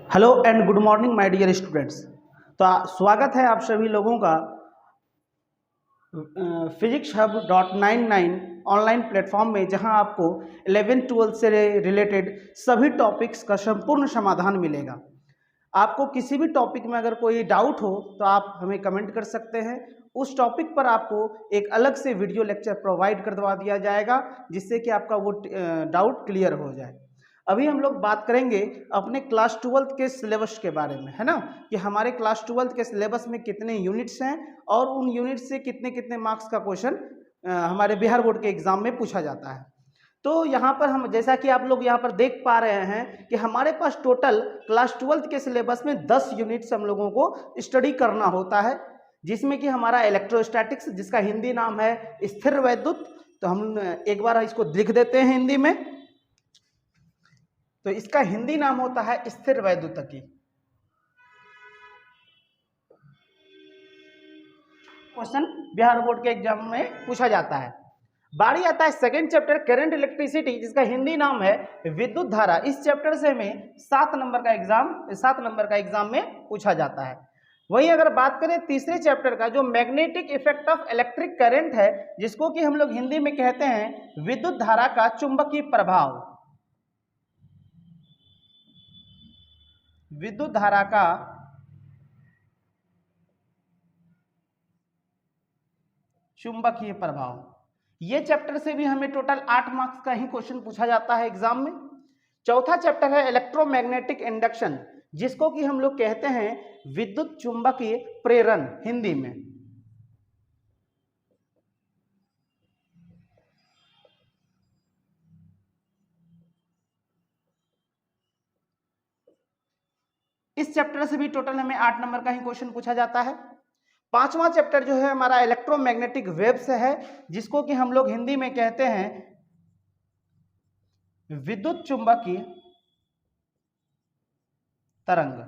Hello and good morning my dear students. तो स्वागत है आप सभी लोगों का फिजिक्स हब .99 ऑनलाइन प्लेटफॉर्म में, जहां आपको 11-12 से रिलेटेड सभी टॉपिक्स का संपूर्ण समाधान मिलेगा। आपको किसी भी टॉपिक में अगर कोई डाउट हो तो आप हमें कमेंट कर सकते हैं। उस टॉपिक पर आपको एक अलग से वीडियो लेक्चर प्रोवाइड करवा दिया जाएगा, जिससे कि आपका वो डाउट क्लियर हो जाए। अभी हम लोग बात करेंगे अपने क्लास 12 के सिलेबस के बारे में, है ना, कि हमारे क्लास 12 के सिलेबस में कितने यूनिट्स हैं और उन यूनिट्स से कितने कितने मार्क्स का क्वेश्चन हमारे बिहार बोर्ड के एग्जाम में पूछा जाता है। तो यहाँ पर हम, जैसा कि आप लोग यहाँ पर देख पा रहे हैं कि हमारे पास टोटल क्लास 12 के सिलेबस में 10 यूनिट्स हम लोगों को स्टडी करना होता है, जिसमें कि हमारा इलेक्ट्रोस्टैटिक्स, जिसका हिंदी नाम है स्थिर वैद्युत। तो हम एक बार इसको लिख देते हैं हिंदी में। तो इसका हिंदी नाम होता है स्थिर वैद्युतिकी। क्वेश्चन बिहार बोर्ड के एग्जाम में पूछा जाता है। बारी आता है सेकंड चैप्टर करंट इलेक्ट्रिसिटी, जिसका हिंदी नाम है विद्युत धारा। इस चैप्टर से हमें 7 नंबर का एग्जाम में पूछा जाता है। वहीं अगर बात करें तीसरे चैप्टर का, जो magnetic effect of electric current है, जिसको कि हम लोग हिंदी में कहते हैं विद्युत धारा का चुंबकीय प्रभाव। विद्युत धारा का चुंबकीय प्रभाव, ये चैप्टर से भी हमें टोटल 8 मार्क्स का ही क्वेश्चन पूछा जाता है एग्जाम में। चौथा चैप्टर है इलेक्ट्रोमैग्नेटिक इंडक्शन, जिसको कि हम लोग कहते हैं विद्युत चुंबकीय प्रेरण हिंदी में। इस चैप्टर से भी टोटल हमें 8 नंबर का ही क्वेश्चन पूछा जाता है। पांचवा चैप्टर जो है हमारा इलेक्ट्रोमैग्नेटिक वेव्स है, जिसको कि हम लोग हिंदी में कहते हैं विद्युत चुंबकीय तरंग।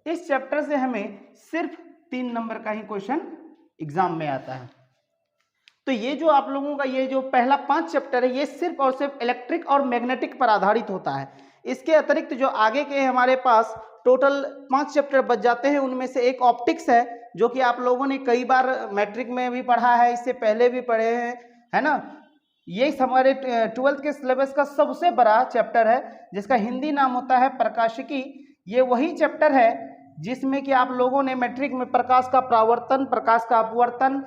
इस चैप्टर से हमें सिर्फ 3 नंबर का ही क्वेश्चन एग्जाम में आता है। तो ये जो आप लोगों का ये जो पहला 5 चैप्टर है, ये सिर्फ और सिर्फ इलेक्ट्रिक और मैग्नेटिक पर आधारित होता है। इसके अतिरिक्त जो आगे के हमारे पास टोटल 5 चैप्टर बच जाते हैं, उनमें से एक ऑप्टिक्स है, जो कि आप लोगों ने कई बार मैट्रिक में भी पढ़ा है, इससे पहले भी पढ़े हैं, है ना। ये हमारे 12th के सिलेबस का सबसे बड़ा चैप्टर है, जिसका हिंदी नाम होता है प्रकाशिकी। ये वही चैप्टर है जिसमें कि आप लोगों ने मैट्रिक में प्रकाश का परावर्तन, प्रकाश का अपवर्तन,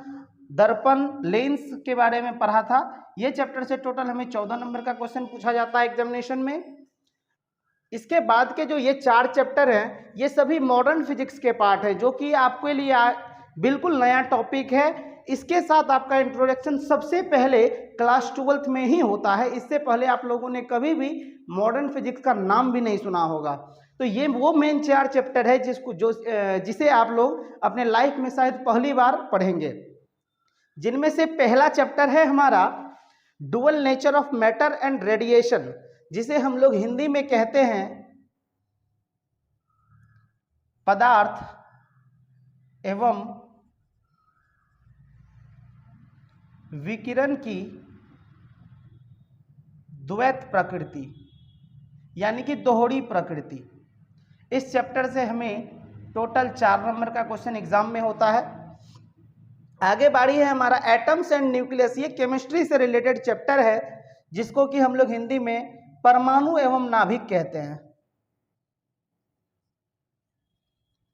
दर्पण, लेंस के बारे में पढ़ा था। ये चैप्टर से टोटल हमें 14 नंबर का क्वेश्चन पूछा जाता है एग्जामिनेशन में। इसके बाद के जो ये 4 चैप्टर हैं, ये सभी मॉडर्न फिजिक्स के पार्ट है, जो कि आपके लिए बिल्कुल नया टॉपिक है। इसके साथ आपका इंट्रोडक्शन सबसे पहले क्लास 12th में ही होता है। इससे पहले आप लोगों ने कभी भी मॉडर्न फिजिक्स का नाम भी नहीं सुना होगा। तो ये वो मेन 4 चैप्टर है जिसे आप लोग अपने लाइफ में शायद पहली बार पढ़ेंगे, जिनमें से पहला चैप्टर है हमारा dual nature of matter and radiation, जिसे हम लोग हिंदी में कहते हैं पदार्थ एवं विकिरण की द्वैत प्रकृति, यानी कि दोहरी प्रकृति। इस चैप्टर से हमें टोटल 4 नंबर का क्वेश्चन एग्जाम में होता है। आगे बारी है हमारा एटम्स एंड न्यूक्लियस। ये केमिस्ट्री से रिलेटेड चैप्टर है, जिसको कि हम लोग हिंदी में परमाणु एवं नाभिक कहते हैं।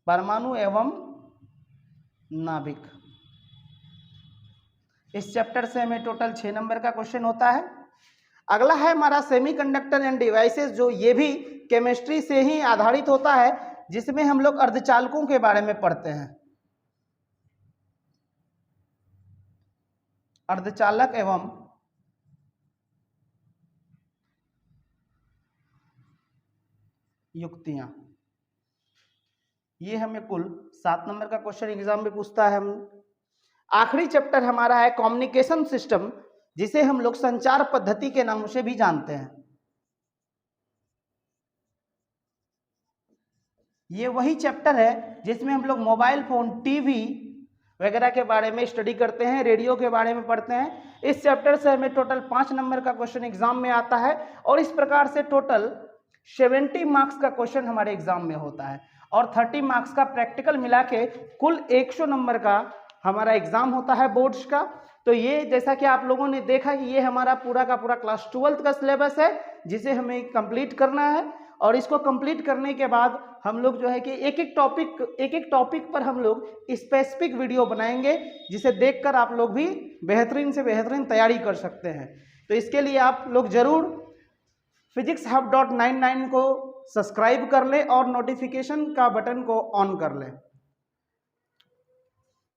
परमाणु एवं नाभिक, इस चैप्टर से हमें टोटल 6 नंबर का क्वेश्चन होता है। अगला है हमारा सेमीकंडक्टर एंड डिवाइसेस, जो ये भी केमिस्ट्री से ही आधारित होता है, जिसमें हम लोग अर्धचालकों के बारे में पढ़ते हैं। अर्धचालक एवं युक्तियां, ये हमें कुल 7 नंबर का क्वेश्चन एग्जाम में पूछता है। हम आखिरी चैप्टर हमारा है कम्युनिकेशन सिस्टम, जिसे हम लोग संचार पद्धति के नाम से भी जानते हैं। ये वही चैप्टर है जिसमें हम लोग मोबाइल फोन, टीवी वगैरह के बारे में स्टडी करते हैं, रेडियो के बारे में पढ़ते हैं। इस चैप्टर से हमें टोटल 5 नंबर का क्वेश्चन एग्जाम में आता है। और इस प्रकार से टोटल 70 मार्क्स का क्वेश्चन हमारे एग्जाम में होता है और 30 मार्क्स का प्रैक्टिकल मिला के कुल 100 नंबर का हमारा एग्जाम होता है बोर्ड्स का। तो ये जैसा कि आप लोगों ने देखा कि ये हमारा पूरा का पूरा क्लास 12th का सिलेबस है जिसे हमें कंप्लीट करना है। और इसको कंप्लीट करने के बाद हम लोग जो है कि एक एक टॉपिक पर हम लोग स्पेसिफिक वीडियो बनाएंगे जिसे देखकर आप लोग भी बेहतरीन से बेहतरीन तैयारी कर सकते हैं। तो इसके लिए आप लोग जरूर PhysicsHub.99 को सब्सक्राइब कर लें और नोटिफिकेशन का बटन को ऑन कर लें।